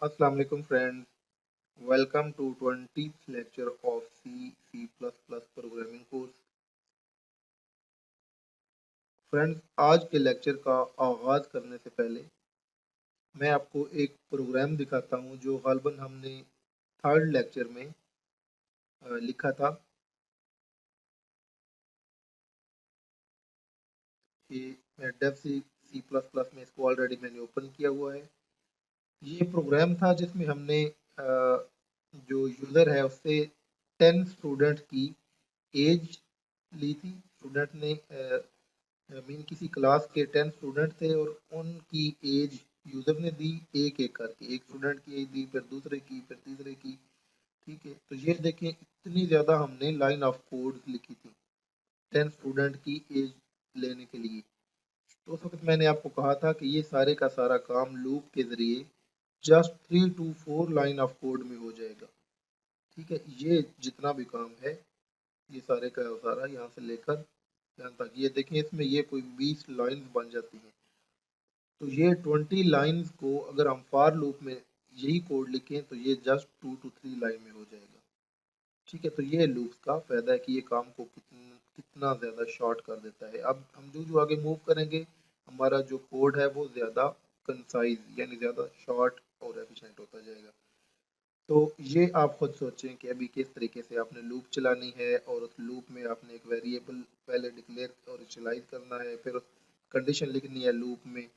Assalamu alaikum friends. Welcome to 20th lecture of C++ programming course. Friends, आज के lecture का आगाज करने से पहले मैं आपको एक प्रोग्राम दिखाता हूं जो गालबन हमने थर्ड लेक्चर में लिखा था। कि डेव सी प्लस प्लस में इसको ऑलरेडी मैंने ओपन किया हुआ है। ये प्रोग्राम था जिसमें हमने जो यूज़र है उससे 10 स्टूडेंट की एज ली थी। स्टूडेंट ने मीन किसी क्लास के 10 स्टूडेंट थे और उनकी एज यूजर ने दी एक एक करके। एक स्टूडेंट की एज दी, फिर दूसरे की, फिर तीसरे की। ठीक है, तो ये देखें इतनी ज्यादा हमने लाइन ऑफ कोड लिखी थी 10 स्टूडेंट की एज लेने के लिए। तो उस वक्त मैंने आपको कहा था कि ये सारे का सारा काम लूप के जरिए just 3 to 4 line of code में हो जाएगा। ठीक है, ये जितना भी काम है ये सारे का सारा यहाँ से लेकर यहाँ तक। ये देखें इसमें ये कोई 20 लाइन बन जाती हैं। तो ये 20 लाइंस को अगर हम फॉर लूप में यही कोड लिखें तो ये जस्ट 2 to 3 लाइन में हो जाएगा। ठीक है, तो ये लूप्स का फायदा है कि ये काम को कितना ज़्यादा शॉर्ट कर देता है। अब हम जो आगे मूव करेंगे हमारा जो कोड है वो ज़्यादा कंसाइज यानी ज़्यादा शॉर्ट और एफिशिएंट होता जाएगा। तो ये आप खुद सोचें कि अभी किस तरीके से आपने लूप चलानी है और उस लूप में आपने एक वेरिएबल पहले डिक्लेयर और इनिशियलाइज करना है, फिर कंडीशन लिखनी है लूप में,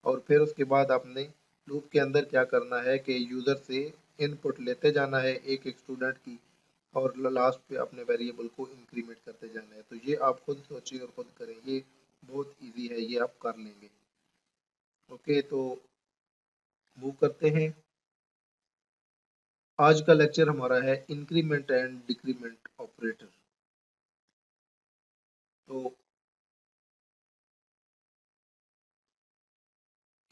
और फिर उसके बाद आपने लूप के अंदर क्या करना है कि यूज़र से इनपुट लेते जाना है एक एक स्टूडेंट की, और लास्ट पे अपने वेरिएबल को इंक्रीमेंट करते जाना है। तो ये आप खुद सोचिए और खुद करें, ये बहुत इजी है, ये आप कर लेंगे। ओके, तो मूव करते हैं। आज का लेक्चर हमारा है इंक्रीमेंट एंड डिक्रीमेंट ऑपरेटर। तो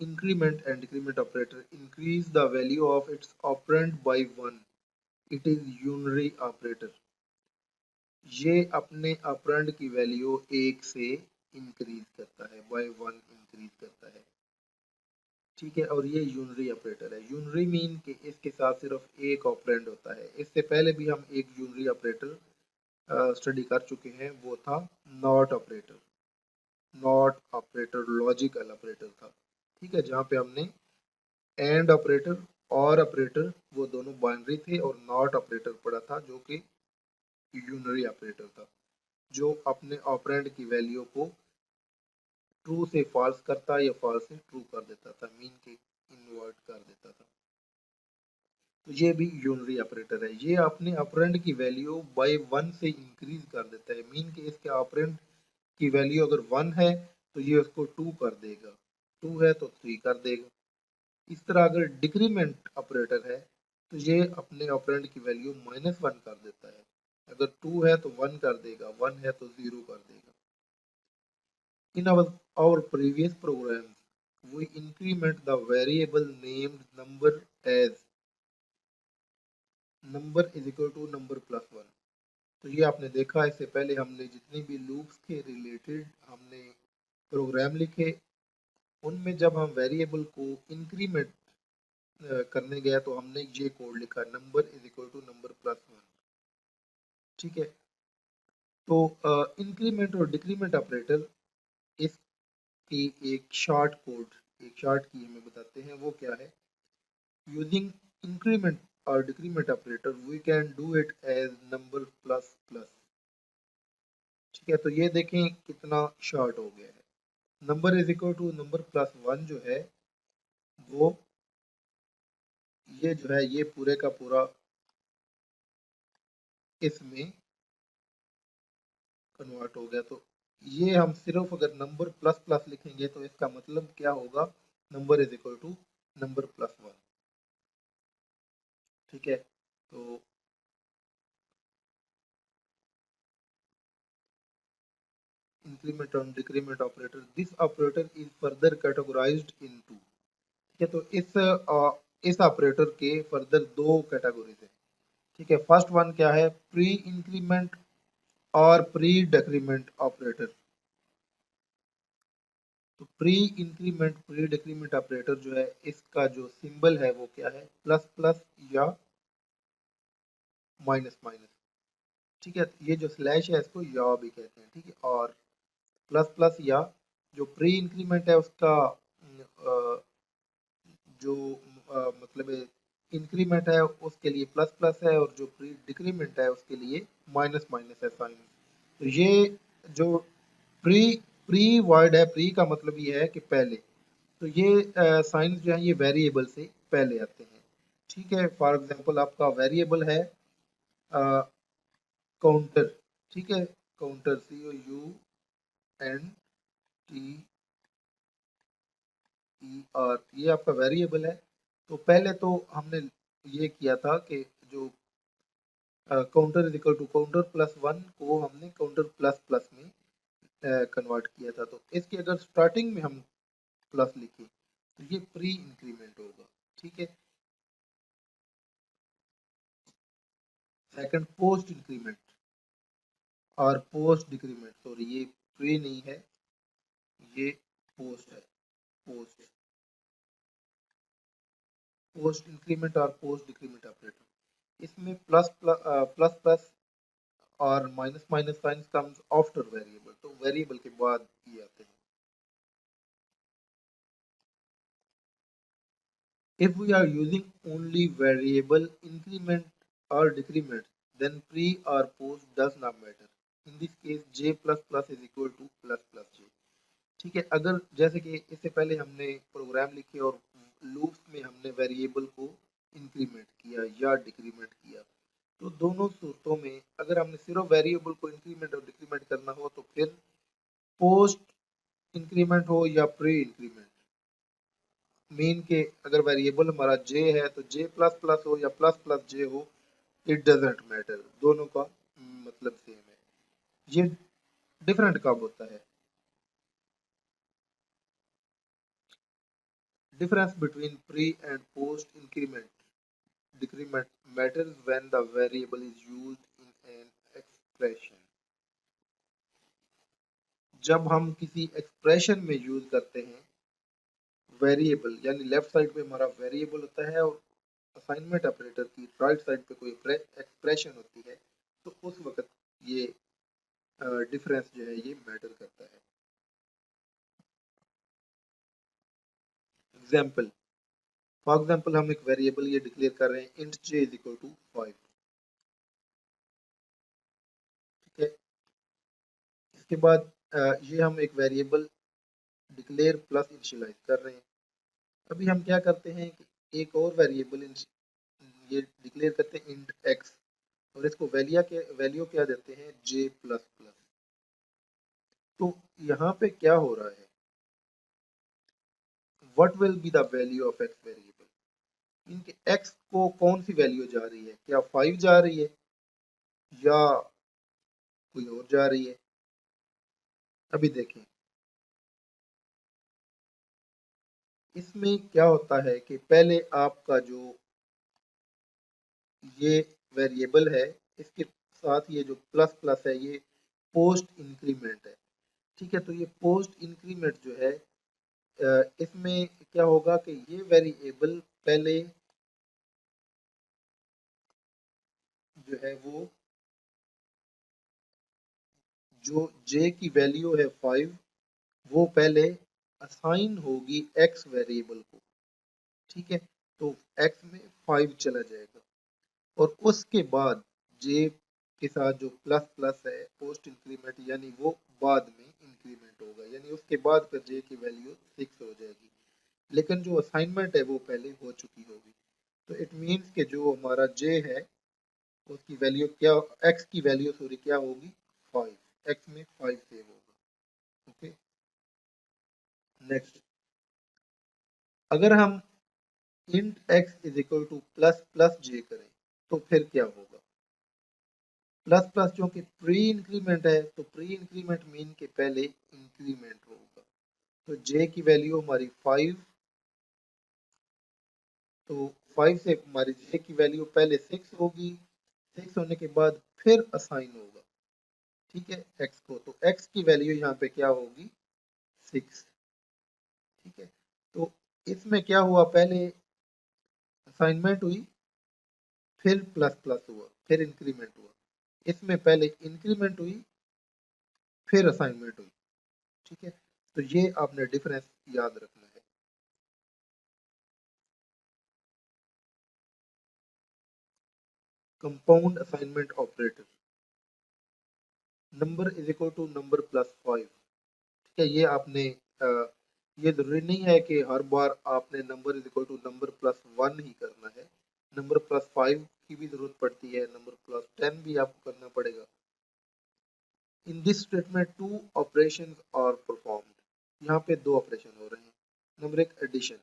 increment and decrement operator increase the value of its operand by 1। It is unary operator. ये अपने ऑपरेंड की वैल्यू 1 से इंक्रीज करता है, बाय 1 इंक्रीज करता है। ठीक है, और ये यूनरी ऑपरेटर है। यूनरी मीन कि इसके साथ सिर्फ एक ऑपरेंड होता है। इससे पहले भी हम एक यूनरी ऑपरेटर स्टडी कर चुके हैं, वो था not operator. Not operator logical operator था। ठीक है, जहाँ पे हमने एंड ऑपरेटर और ऑपरेटर वो दोनों बाइनरी थे, और नॉट ऑपरेटर पड़ा था जो कि यूनरी ऑपरेटर था, जो अपने ऑपरेंड की वैल्यू को ट्रू से फॉल्स करता या फॉल्स से ट्रू कर देता था, मीन के इन्वर्ट कर देता था। तो ये भी यूनरी ऑपरेटर है। ये अपने ऑपरेंड की वैल्यू बाय 1 से इंक्रीज कर देता है, मीन के इसके ऑपरेंड की वैल्यू अगर 1 है तो ये उसको 2 कर देगा, 2 है तो 3 कर देगा। इस तरह अगर डिक्रीमेंट ऑपरेटर है तो ये अपने ऑपरेंड की वैल्यू -1 कर देता है। अगर 2 है तो 1 कर देगा, 1 है तो 0 कर देगा। इन our previous programs we increment the variable named number as number is equal to number plus 1। तो ये आपने देखा, इससे पहले हमने जितने भी लूप्स के रिलेटेड हमने प्रोग्राम लिखे, उनमें जब हम वेरिएबल को इंक्रीमेंट करने गया तो हमने ये कोड लिखा, number is equal to number plus 1। ठीक है, तो इंक्रीमेंट और डिक्रीमेंट ऑपरेटर इसकी एक शॉर्ट कोड, एक शॉर्ट की हमें बताते हैं, वो क्या है। यूजिंग इंक्रीमेंट और decrement operator we can do it as number plus plus. ठीक है, तो ये देखें कितना शॉर्ट हो गया है। Number is equal to number plus 1 जो है वो ये जो है ये पूरे का पूरा इसमें कन्वर्ट हो गया। तो ये हम सिर्फ अगर नंबर प्लस प्लस लिखेंगे तो इसका मतलब क्या होगा, number is equal to number plus 1। ठीक है, तो इंक्रीमेंट और decrement operator, this operator is further categorized into. ठीक है, तो इस ऑपरेटर के फर्दर दो कैटेगरीज है। ठीक है, फर्स्ट वन क्या है, प्री इंक्रीमेंट और प्री डिक्रीमेंट ऑपरेटर। तो pre increment pre decrement operator जो है इसका जो सिंबल है वो क्या है, प्लस प्लस या माइनस माइनस। ठीक है, ये जो स्लैश है इसको या भी कहते हैं। ठीक है, और प्लस प्लस या जो प्री इंक्रीमेंट है उसका जो मतलब इंक्रीमेंट है उसके लिए प्लस प्लस है, और जो प्री डिक्रीमेंट है उसके लिए माइनस माइनस है साइन। तो ये जो प्री प्री वर्ड है, प्री का मतलब ये है कि पहले, तो ये साइंस जो है ये वेरिएबल से पहले आते हैं। ठीक है, फॉर एग्जांपल आपका वेरिएबल है काउंटर। ठीक है, काउंटर COUNTER, ये आपका वेरिएबल है। तो पहले तो हमने ये किया था कि जो counter is equal to counter plus one को हमने काउंटर प्लस प्लस में कन्वर्ट किया था। तो इसके अगर स्टार्टिंग में हम प्लस लिखें तो ये प्री इंक्रीमेंट होगा। ठीक है, सेकंड पोस्ट इंक्रीमेंट और पोस्ट डिक्रीमेंट, सॉरी ये प्री नहीं है, ये पोस्ट है। पोस्ट पोस्ट इंक्रीमेंट और पोस्ट डिक्रीमेंट ऑपरेटर, इसमें प्लस प्लस प्लस और minus minus science comes after variable, तो वेरिएबल के बाद ये आते हैं। If we are using only variable increment or decrement, then pre or post does not matter. In this case, j plus plus is equal to plus plus j. ठीक है, अगर जैसे कि इससे पहले हमने प्रोग्राम लिखे और लूप्स में हमने वेरिएबल को इंक्रीमेंट किया या डिक्रीमेंट किया, तो दोनों सूरतों में अगर हमने सिर्फ वेरिएबल को इंक्रीमेंट और डिक्रीमेंट करना हो तो फिर पोस्ट इंक्रीमेंट हो या प्री इंक्रीमेंट, मीन के अगर वेरिएबल हमारा जे है तो जे प्लस प्लस हो या प्लस प्लस जे हो, इट डजेंट मैटर, दोनों का मतलब सेम है। ये डिफरेंट कब होता है? Difference between pre and post increment decrement matters when the variable is used in an expression. जब हम किसी एक्सप्रेशन में यूज करते हैं वेरिएबल, यानी लेफ्ट साइड पे हमारा वेरिएबल होता है और असाइनमेंट ऑपरेटर की राइट साइड पे कोई एक्सप्रेशन होती है, तो उस वक्त ये डिफरेंस जो है ये मैटर करता है। एग्जाम्पल, फॉर एग्जाम्पल हम एक वेरिएबल ये डिक्लेयर कर रहे हैं int j is equal to 5। ठीक है, इसके बाद ये हम एक वेरिएबल डिक्लेयर प्लस इनिशियलाइज कर रहे हैं। अभी हम क्या करते हैं कि एक और वेरिएबल ये डिक्लेयर करते हैं इंट x, और इसको वैल्यू क्या देते हैं j प्लस प्लस। तो यहाँ पे क्या हो रहा है, what will be the value of x variable, इनके x को कौन सी वैल्यू जा रही है, क्या 5 जा रही है या कोई और जा रही है? अभी देखें, इसमें क्या होता है कि पहले आपका जो ये वेरिएबल है इसके साथ ये जो प्लस प्लस है ये पोस्ट इंक्रीमेंट है। ठीक है, तो ये पोस्ट इंक्रीमेंट जो है इसमें क्या होगा कि ये वेरिएबल पहले जो है वो जो j की वैल्यू है 5, वो पहले असाइन होगी x वेरिएबल को। ठीक है, तो x में 5 चला जाएगा, और उसके बाद j के साथ जो प्लस प्लस है पोस्ट इंक्रीमेंट, यानी वो बाद में इंक्रीमेंट होगा, यानी उसके बाद फिर j की वैल्यू 6 हो जाएगी, लेकिन जो असाइनमेंट है वो पहले हो चुकी होगी। तो इट मीन्स कि जो हमारा j है उसकी वैल्यू क्या, x की वैल्यू सॉरी क्या होगी 5, x में 5 सेव होगा। ओके, नेक्स्ट, अगर हम int x is equal two plus plus j करें तो फिर क्या होगा? प्लस प्लस क्योंकि प्री इंक्रीमेंट है तो प्री इंक्रीमेंट मीन के पहले इंक्रीमेंट होगा, तो j की वैल्यू हमारी 5, तो 5 से हमारी j की वैल्यू पहले 6 होगी, 6 होने के बाद फिर असाइन होगा। ठीक है, x को, तो x की वैल्यू यहाँ पे क्या होगी 6। ठीक है, तो इसमें क्या हुआ, पहले असाइनमेंट हुई, फिर प्लस प्लस हुआ, फिर इंक्रीमेंट हुआ। इसमें पहले इंक्रीमेंट हुई, फिर असाइनमेंट हुई। ठीक है, तो ये आपने डिफरेंस याद रखना है। Compound assignment operator, number is equal to number plus 5। ठीक है, ये आपने ये जरूरी नहीं है कि हर बार आपने number is equal to number plus 1 ही करना है। नंबर प्लस 5 की भी जरूरत पड़ती है, नंबर प्लस 10 भी आपको करना पड़ेगा। In this statement two operation are performed, यहाँ पे दो ऑपरेशन हो रहे हैं। नंबर एक एडिशन,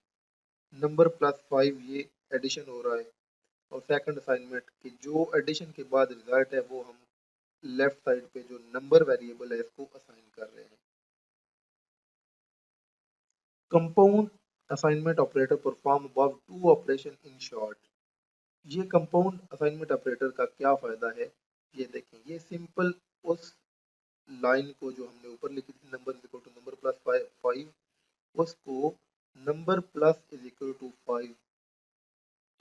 नंबर प्लस 5 ये एडिशन हो रहा है, और सेकंड असाइनमेंट कि जो एडिशन के बाद रिजल्ट है वो हम लेफ्ट साइड पे जो नंबर वेरिएबल है इसको असाइन कर रहे हैं। Compound assignment operator perform above two operation in short. ये कंपाउंड असाइनमेंट ऑपरेटर का क्या फायदा है, ये देखें, ये सिंपल उस लाइन को जो हमने ऊपर लिखी थी, number is equal to number plus 5, उसको number plus is equal to 5।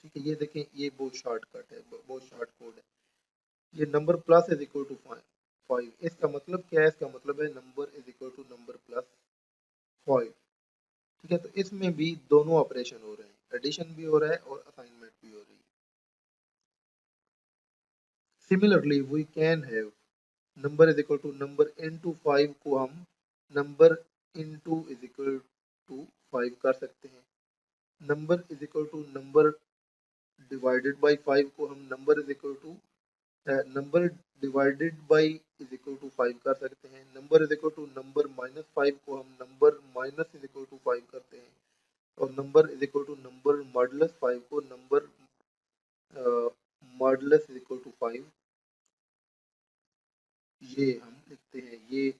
ठीक है, ये देखें, ये बहुत शॉर्टकट है, बहुत शॉर्ट कोड है। ये number plus is equal to 5, इसका मतलब क्या है, इसका मतलब है number is equal to number plus 5। ठीक है, तो इसमें भी दोनों ऑपरेशन हो रहे हैं, एडिशन भी हो रहा है और असाइनमेंट भी हो रही है। Similarly we can have number is equal to number into 5 को हम number into is equal to 5 कर सकते हैं। Number is equal to number divided by 5 को हम number is equal to number divided by is equal to 5 कर सकते हैं। Number is equal to number minus 5 को हम number minus is equal to 5 करते हैं। और number is equal to number modulus 5 को number modulus is equal to 5, ये हम लिखते हैं। ये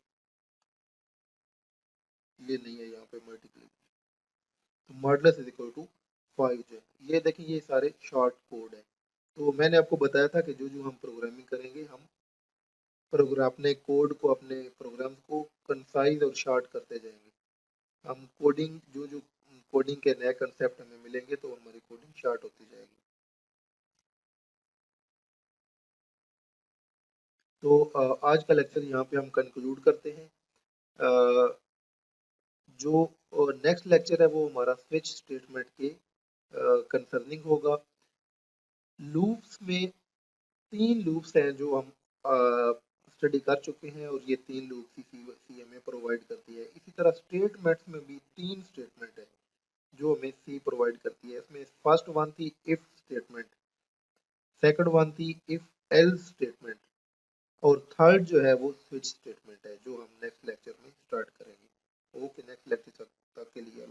नहीं है यहाँ पे मल्टीप्लाई, तो मॉडुलस इज इक्वल टू 5 जो है, ये देखें, ये सारे शॉर्ट कोड है। तो मैंने आपको बताया था कि जो जो हम प्रोग्रामिंग करेंगे, हम प्रोग्राम अपने कोड को, अपने प्रोग्राम को कंसाइज और शॉर्ट करते जाएंगे। हम कोडिंग जो जो कोडिंग के नए कंसेप्ट हमें मिलेंगे तो हमारी कोडिंग शॉर्ट होती जाएगी। तो आज का लेक्चर यहाँ पे हम कंक्लूड करते हैं। जो नेक्स्ट लेक्चर है वो हमारा स्विच स्टेटमेंट के कंसर्निंग होगा। लूप्स में 3 लूप्स हैं जो हम स्टडी कर चुके हैं, और ये 3 लूप्स ही सी हमें प्रोवाइड करती है। इसी तरह स्टेटमेंट्स में भी 3 स्टेटमेंट है जो हमें सी प्रोवाइड करती है। इसमें फर्स्ट वन थी इफ स्टेटमेंट, सेकंड वन थी इफ एल्स स्टेटमेंट, और थर्ड जो है वो स्विच स्टेटमेंट है, जो हम नेक्स्ट लेक्चर में स्टार्ट करेंगे। ओके, नेक्स्ट लेक्चर तक के लिए